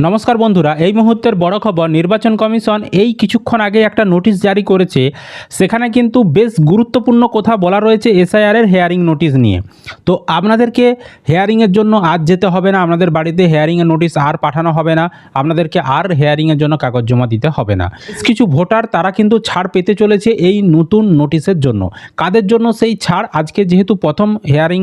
নমস্কার বন্ধুরা, এই মুহূর্তের বড় খবর। নির্বাচন কমিশন এই কিছুক্ষণ আগে একটা নোটিশ জারি করেছে। সেখানে কিন্তু বেশ গুরুত্বপূর্ণ কথা বলা রয়েছে এসআইআরের হেয়ারিং নোটিশ নিয়ে। তো আপনাদেরকে হেয়ারিংয়ের জন্য আজ যেতে হবে না, আপনাদের বাড়িতে হেয়ারিংয়ের নোটিশ আর পাঠানো হবে না, আপনাদেরকে আর হেয়ারিংয়ের জন্য কাগজ জমা দিতে হবে না। বেশ কিছু ভোটার তারা কিন্তু ছাড় পেতে চলেছে এই নতুন নোটিশের জন্য। কাদের জন্য সেই ছাড়? আজকে যেহেতু প্রথম হেয়ারিং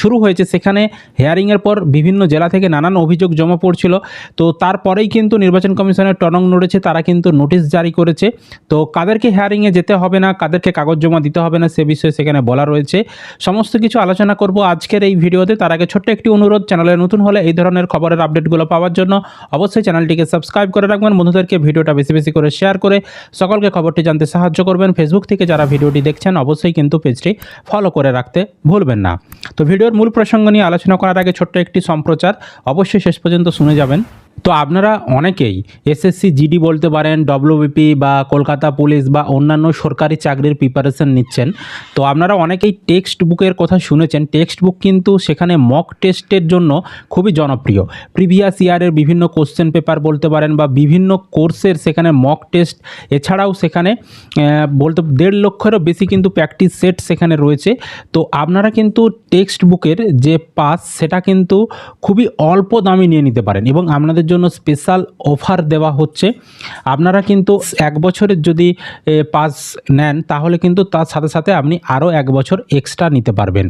শুরু হয়েছে, সেখানে হেয়ারিংয়ের পর বিভিন্ন জেলা থেকে নানান অভিযোগ জমা পড়ছিল। তো তারপরেই কিন্তু নির্বাচন কমিশনের টনক নড়েছে, তারা কিন্তু নোটিশ জারি করেছে। তো কাদেরকে হেয়ারিংয়ে যেতে হবে না, কাদেরকে কাগজ জমা দিতে হবে না, সে বিষয়ে সেখানে বলা রয়েছে। সমস্ত কিছু আলোচনা করব আজকের এই ভিডিওতে। তার আগে ছোট্ট একটি অনুরোধ, চ্যানেলে নতুন হলে এই ধরনের খবরের আপডেটগুলো পাওয়ার জন্য অবশ্যই চ্যানেলটিকে সাবস্ক্রাইব করে রাখবেন। বন্ধুদেরকে ভিডিওটা বেশি বেশি করে শেয়ার করে সকলকে খবরটি জানতে সাহায্য করবেন। ফেসবুক থেকে যারা ভিডিওটি দেখছেন অবশ্যই কিন্তু পেজটি ফলো করে রাখতে ভুলবেন না। তো ভিডিওর মূল প্রসঙ্গ নিয়ে আলোচনা করার আগে ছোট্ট একটি সম্প্রচার, অবশ্যই শেষ পর্যন্ত শুনে যাবেন। তো আপনারা অনেকেই এসএসসি জিডি বলতে পারেন, ডব্লিউবিপি বা কলকাতা পুলিশ বা অন্যান্য সরকারি চাকরির প্রিপারেশন নিচ্ছেন। তো আপনারা অনেকেই টেক্সট বুকের কথা শুনেছেন। টেক্সট বুক কিন্তু সেখানে মক টেস্টের জন্য খুবই জনপ্রিয়। প্রিভিয়াস ইয়ারের বিভিন্ন কোশ্চেন পেপার বলতে পারেন বা বিভিন্ন কোর্সের সেখানে মক টেস্ট, এছাড়াও সেখানে বলতে 1.5 লক্ষেরও বেশি কিন্তু প্র্যাকটিস সেট সেখানে রয়েছে। তো আপনারা কিন্তু টেক্সট বুকের যে পাস, সেটা কিন্তু খুবই অল্প দামে নিয়ে নিতে পারেন এবং আপনাদের জন্য স্পেশাল অফার দেওয়া হচ্ছে। আপনারা কিন্তু 1 বছরের যদি পাস নেন, তাহলে কিন্তু তার সাথে সাথে আপনি আরও 1 বছর এক্সট্রা নিতে পারবেন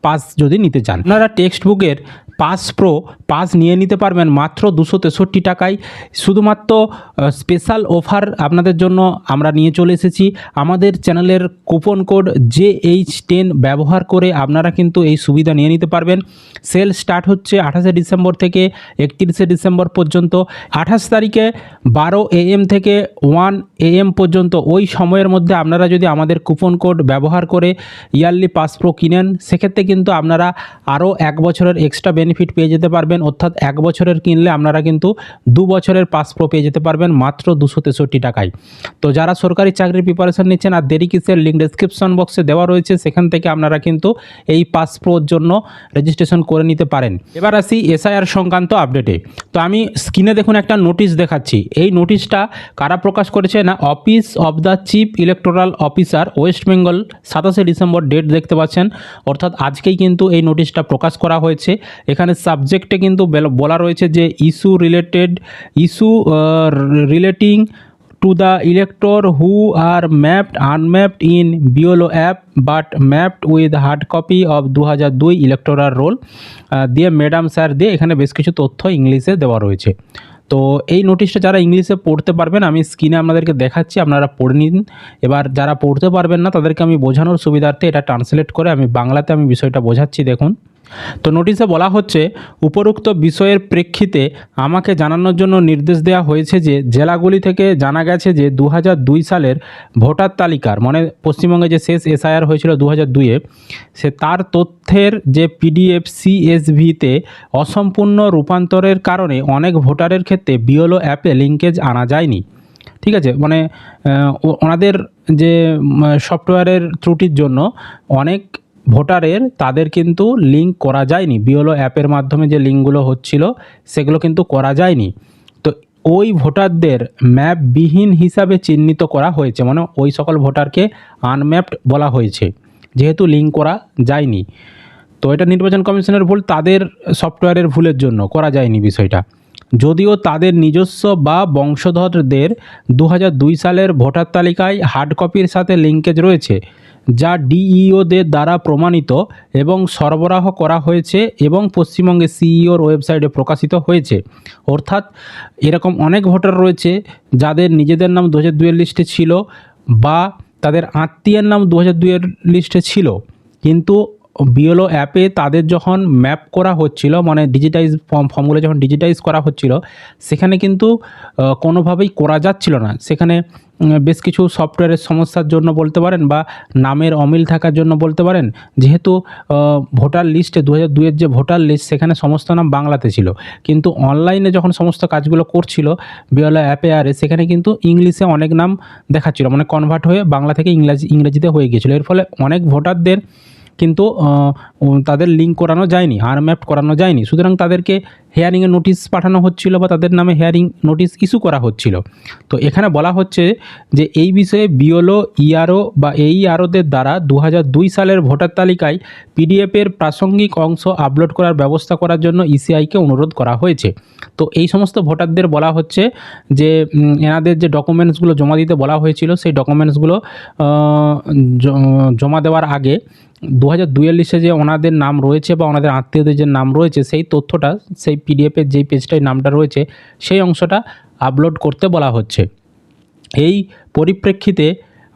পাস যদি নিতে চান। আপনারা টেক্সট বুকের পাস প্রো পাস নিয়ে নিতে পারবেন মাত্র 263 টাকায়। শুধুমাত্র স্পেশাল অফার আপনাদের জন্য আমরা নিয়ে চলে এসেছি। আমাদের চ্যানেলের কুপন কোড JH10 ব্যবহার করে আপনারা কিন্তু এই সুবিধা নিয়ে নিতে পারবেন। সেল স্টার্ট হচ্ছে 28শে ডিসেম্বর থেকে 31শে ডিসেম্বর পর্যন্ত। 28 তারিখে 12 AM থেকে 1 AM পর্যন্ত, ওই সময়ের মধ্যে আপনারা যদি আমাদের কুপন কোড ব্যবহার করে ইয়ারলি পাস প্রো কিনেন, সেক্ষেত্রে কিন্তু আপনারা আরও 1 বছরের এক্সট্রা বেনিফিট পেয়ে যেতে পারবেন। অর্থাৎ 1 বছরের কিনলে আপনারা কিন্তু 2 বছরের পাস প্রো পেয়ে যেতে পারবেন মাত্র 263 টাকায়। তো যারা সরকারি চাকরির প্রিপারেশন নিচ্ছেন, আর দেরি কিসের, লিঙ্ক ডেসক্রিপশন বক্সে দেওয়া রয়েছে, সেখান থেকে আপনারা কিন্তু এই পাস প্রোর জন্য রেজিস্ট্রেশন করে নিতে পারেন। এবার আসি এসআইআর সংক্রান্ত আপডেটে। তো আমি স্ক্রিনে দেখুন একটা নোটিশ দেখাচ্ছি। এই নোটিশটা কারা প্রকাশ করেছে না, office of the chief electoral officer West Bengal, 27শে ডিসেম্বর ডেট দেখতে পাচ্ছেন। অর্থাৎ আজকেই কিন্তু এই নোটিশটা প্রকাশ করা হয়েছে। এখানে সাবজেক্টে কিন্তু বলা রয়েছে যে issue relating to the elector who are mapped unmapped in BLO app but mapped with hard copy of 2002 electoral roll দিয়ে ম্যাডাম স্যার দিয়ে এখানে বেশ কিছু তথ্য ইংলিশে দেওয়া রয়েছে। তো এই নোটিশটা যারা ইংলিশে পড়তে পারবেন, আমি স্ক্রিনে আপনাদেরকে দেখাচ্ছি, আপনারা পড়ে নিন। এবার যারা পড়তে পারবেন না, তাদেরকে আমি বোঝানোর সুবিধার্থে এটা ট্রান্সলেট করে আমি বাংলাতে বিষয়টা বোঝাচ্ছি। দেখুন, তো নোটিশে বলা হচ্ছে, উপরোক্ত বিষয়ের প্রেক্ষিতে আমাকে জানানোর জন্য নির্দেশ দেওয়া হয়েছে যে জেলাগুলি থেকে জানা গেছে যে 2002 সালের ভোটার তালিকার, মানে পশ্চিমবঙ্গে যে শেষ এসআইআর হয়েছিল 2002-এ, সে তার তথ্যের যে PDF CSVতে অসম্পূর্ণ রূপান্তরের কারণে অনেক ভোটারের ক্ষেত্রে BLO অ্যাপে লিঙ্কেজ আনা যায়নি। ঠিক আছে, মানে ওনাদের যে সফটওয়্যারের ত্রুটির জন্য অনেক ভোটারের তাদের কিন্তু লিঙ্ক করা যায়নি। BLO অ্যাপের মাধ্যমে যে লিঙ্কগুলো হচ্ছিল সেগুলো কিন্তু করা যায়নি। তো ওই ভোটারদের ম্যাপবিহীন হিসাবে চিহ্নিত করা হয়েছে, মানে ওই সকল ভোটারকে আনম্যাপড বলা হয়েছে, যেহেতু লিঙ্ক করা যায়নি। তো এটা নির্বাচন কমিশনের ভুল, তাদের সফটওয়্যারের ভুলের জন্য করা যায়নি বিষয়টা। যদিও তাদের নিজস্ব বা বংশধরদের 2002 সালের ভোটার তালিকায় হার্ড কপির সাথে লিঙ্কেজ রয়েছে, যা ডিইওদের দ্বারা প্রমাণিত এবং সরবরাহ করা হয়েছে এবং পশ্চিমবঙ্গের সিইওর ওয়েবসাইটে প্রকাশিত হয়েছে। অর্থাৎ এরকম অনেক ভোটার রয়েছে যাদের নিজেদের নাম 2002-এর লিস্টে ছিল বা তাদের আত্মীয়ের নাম 2002-এর লিস্টে ছিল, কিন্তু BLO অ্যাপে তাদের যখন ম্যাপ করা হচ্ছিল, মানে ডিজিটাইজ ফর্মগুলো যখন ডিজিটাইজ করা হচ্ছিল, সেখানে কিন্তু কোনোভাবেই করা যাচ্ছিল না। সেখানে বেশ কিছু সফটওয়্যারের সমস্যার জন্য বলতে পারেন বা নামের অমিল থাকার জন্য বলতে পারেন। যেহেতু ভোটার লিস্টে 2002-এর যে ভোটার লিস্ট, সেখানে সমস্ত নাম বাংলাতে ছিল, কিন্তু অনলাইনে যখন সমস্ত কাজগুলো করছিল BLO অ্যাপে সেখানে কিন্তু ইংলিশে অনেক নাম দেখাচ্ছিল, মানে কনভার্ট হয়ে বাংলা থেকে ইংরেজিতে হয়ে গিয়েছিল। এর ফলে অনেক ভোটারদের কিন্তু তাদের লিঙ্ক করানো যায়নি, আনম্যাপড করানো যায়নি, সুতরাং তাদেরকে হেয়ারিংয়ের নোটিশ পাঠানো হচ্ছিল বা তাদের নামে হেয়ারিং নোটিশ ইস্যু করা হচ্ছিল। তো এখানে বলা হচ্ছে যে এই বিষয়ে বিওলো, ইআরও বা এইআরওদের দ্বারা 2002 সালের ভোটার তালিকায় পিডিএফের প্রাসঙ্গিক অংশ আপলোড করার ব্যবস্থা করার জন্য ইসিআইকে অনুরোধ করা হয়েছে। তো এই সমস্ত ভোটারদের বলা হচ্ছে যে এনাদের যে ডকুমেন্টসগুলো জমা দিতে বলা হয়েছিল সেই ডকুমেন্টসগুলো জমা দেওয়ার আগে 2002 লিস্টে যে ওনাদের নাম রয়েছে বা ওনাদের আত্মীয়দের যে নাম রয়েছে সেই তথ্যটা, সেই পিডিএফের যেই পেজটায় নামটা রয়েছে সেই অংশটা আপলোড করতে বলা হচ্ছে। এই পরিপ্রেক্ষিতে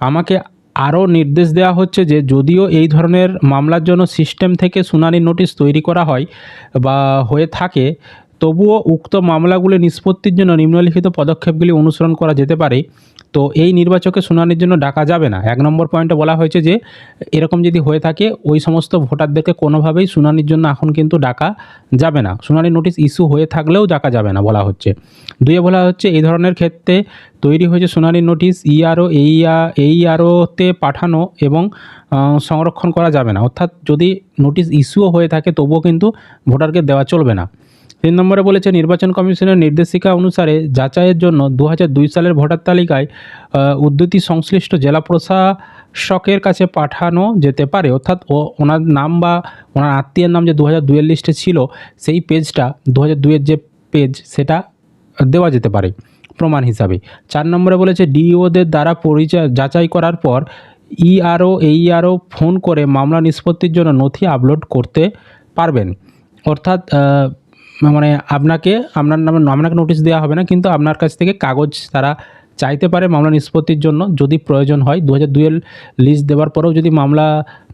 আমাকে আরও নির্দেশ দেওয়া হচ্ছে যে যদিও এই ধরনের মামলার জন্য সিস্টেম থেকে শুনানি নোটিশ তৈরি করা হয় বা হয়ে থাকে, তবুও উক্ত মামলাগুলি নিষ্পত্তির জন্য নিম্নলিখিত পদক্ষেপগুলি অনুসরণ করা যেতে পারে। তো এই নির্বাচকে শুনানির জন্য ডাকা যাবে না। 1 নম্বর পয়েন্টে বলা হয়েছে যে এরকম যদি হয়ে থাকে ওই সমস্ত ভোটারদেরকে কোনোভাবেই শুনানির জন্য এখন কিন্তু ডাকা যাবে না, শুনানি নোটিশ ইস্যু হয়ে থাকলেও ডাকা যাবে না বলা হচ্ছে। 2 বলা হচ্ছে এই ধরনের ক্ষেত্রে তৈরি হয়েছে শুনানির নোটিশ ইআরও, এইআরওতে পাঠানো এবং সংরক্ষণ করা যাবে না, অর্থাৎ যদি নোটিশ ইস্যুও হয়ে থাকে তবুও কিন্তু ভোটারকে দেওয়া চলবে না। 3 নম্বরে বলেছে নির্বাচন কমিশনের নির্দেশিকা অনুসারে যাচাইয়ের জন্য 2002 সালের ভোটার তালিকায় উদ্ধৃতি সংশ্লিষ্ট জেলা প্রশাসকের কাছে পাঠানো যেতে পারে, অর্থাৎ ওনার নাম বা ওনার আত্মীয়ের নাম যে 2002 লিস্টে ছিল সেই পেজটা 2002 যে পেজ সেটা দেওয়া যেতে পারে প্রমাণ হিসাবে। 4 নম্বরে বলেছে ডিইওদের দ্বারা যাচাই করার পর ইআরও, এইআরও ফোন করে মামলা নিষ্পত্তির জন্য নথি আপলোড করতে পারবেন, অর্থাৎ মানে আপনাকে নোটিশ দেওয়া হবে না, কিন্তু আপনার কাছ থেকে কাগজ তারা চাইতে পারে মামলা নিষ্পত্তির জন্য যদি প্রয়োজন হয়। 2002 লিস্ট দেওয়ার পরেও যদি মামলা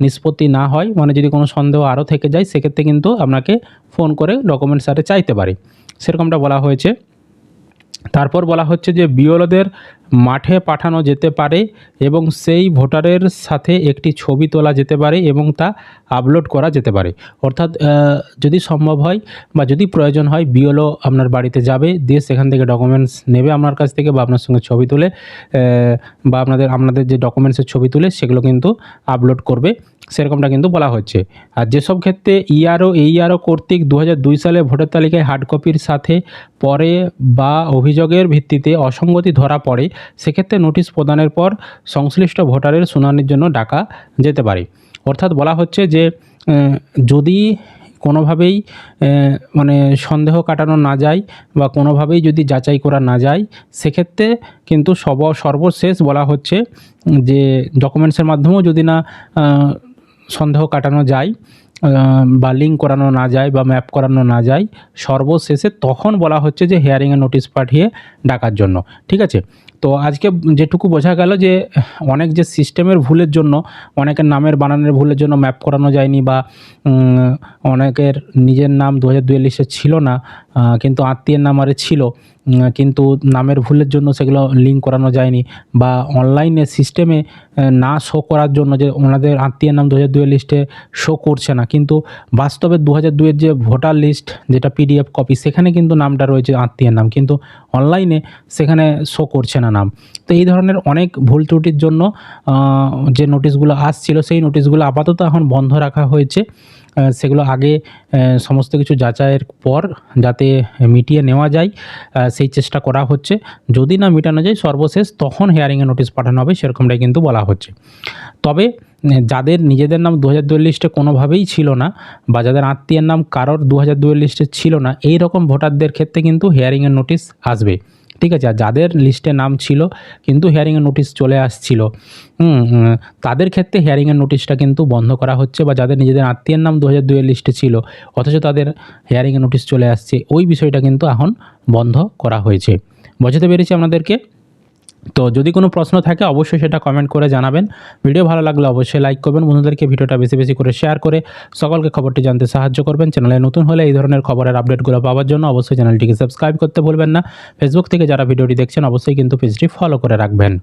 নিষ্পত্তি না হয়, মানে যদি কোনো সন্দেহ আরও থেকে যায়, সেক্ষেত্রে কিন্তু আপনাকে ফোন করে ডকুমেন্টস আরে চাইতে পারে, সেরকমটা বলা হয়েছে। তারপর বলা হচ্ছে যে বিওলোদের মাঠে পাঠানো যেতে পারে এবং সেই ভোটারের সাথে একটি ছবি তোলা যেতে পারে এবং তা আপলোড করা যেতে পারে, অর্থাৎ যদি সম্ভব হয় বা যদি প্রয়োজন হয় বিওলো আপনার বাড়িতে যাবে, দিয়ে সেখান থেকে ডকুমেন্টস নেবে আপনার কাছ থেকে বা আপনার সঙ্গে ছবি তুলে বা আপনাদের যে ডকুমেন্টসের ছবি তুলে সেগুলো কিন্তু আপলোড করবে, সেরকমটা কিন্তু বলা হচ্ছে। আর যেসব ক্ষেত্রে ইআরও, এইআরও কর্তৃক 2002 সালে ভোটার তালিকায় হার্ড কপির সাথে পরে বা অভিযোগের ভিত্তিতে অসঙ্গতি ধরা পড়ে, সেক্ষেত্রে নোটিশ প্রদানের পর সংশ্লিষ্ট ভোটারের শুনানির জন্য ডাকা যেতে পারে। অর্থাৎ বলা হচ্ছে যে যদি কোনোভাবেই মানে সন্দেহ কাটানো না যায় বা কোনোভাবেই যদি যাচাই করা না যায়, সেক্ষেত্রে কিন্তু সর্বশেষ বলা হচ্ছে যে ডকুমেন্টসের মাধ্যমেও যদি না সন্দেহ কাটানো যায় বা লিঙ্ক করানো না যায় বা ম্যাপ করানো না যায়, সর্বশেষে তখন বলা হচ্ছে যে হেয়ারিংয়ের নোটিশ পাঠিয়ে ডাকার জন্য। ঠিক আছে, তো আজকে যেটুকু বোঝা গেল যে অনেক যে সিস্টেমের ভুলের জন্য, অনেকের নামের বানানের ভুলের জন্য ম্যাপ করানো যায়নি বা অনেকের নিজের নাম 2002 লিস্টে ছিল না কিন্তু আত্মীয়ের নাম আরে ছিল, কিন্তু নামের ভুলের জন্য সেগুলো লিঙ্ক করানো যায়নি বা অনলাইনে সিস্টেমে না শো করার জন্য যে ওনাদের আত্মীয়ের নাম 2002 লিস্টে শো করছে না, কিন্তু বাস্তবে 2002 যে ভোটার লিস্ট যেটা পিডিএফ কপি সেখানে কিন্তু নামটা রয়েছে আত্মীয়ের নাম, কিন্তু অনলাইনে সেখানে শো করছে না নাম। তো এই ধরনের অনেক ভুল ত্রুটির জন্য যে নোটিশগুলো আসছিল সেই নোটিশগুলো আপাতত এখন বন্ধ রাখা হয়েছে, সেগুলো আগে সমস্ত কিছু যাচাইয়ের পর যাতে মিটিয়ে নেওয়া যায় সেই চেষ্টা করা হচ্ছে। যদি না মেটানো যায় সর্বশেষ তখন হেয়ারিংয়ে নোটিশ পাঠানো হবে, সেরকমটাই কিন্তু বলা হচ্ছে। তবে যাদের নিজেদের নাম 2002 লিস্টে কোনোভাবেই ছিল না বা যাদের আত্মীয়ের নাম কারোর 2002 লিস্টে ছিল না, এই রকম ভোটারদের ক্ষেত্রে কিন্তু হেয়ারিংয়ের নোটিশ আসবে। ঠিক আছে, আর যাদের লিস্টে নাম ছিল কিন্তু হেয়ারিংয়ের নোটিশ চলে আসছিল, তাদের ক্ষেত্রে হেয়ারিংয়ের নোটিশটা কিন্তু বন্ধ করা হচ্ছে, বা যাদের নিজেদের আত্মীয়ের নাম 2002 লিস্টে ছিল অথচ তাদের হেয়ারিংয়ের নোটিশ চলে আসছে, ওই বিষয়টা কিন্তু এখন বন্ধ করা হয়েছে। বোঝাতে পেরেছি আপনাদেরকে? তো যদি কোনো প্রশ্ন থাকে অবশ্যই সেটা কমেন্ট করে জানাবেন। ভিডিও ভালো লাগলে অবশ্যই লাইক করবেন, বন্ধুদেরকে ভিডিওটা বেশি বেশি করে শেয়ার করে সকলকে খবরটি জানতে সাহায্য করবেন। চ্যানেলে নতুন হলে এই ধরনের খবরের আপডেটগুলো পাওয়ার জন্য অবশ্যই চ্যানেলটিকে সাবস্ক্রাইব করতে ভুলবেন না। ফেসবুক থেকে যারা ভিডিওটি দেখছেন অবশ্যই কিন্তু পেজটি ফলো করে রাখবেন।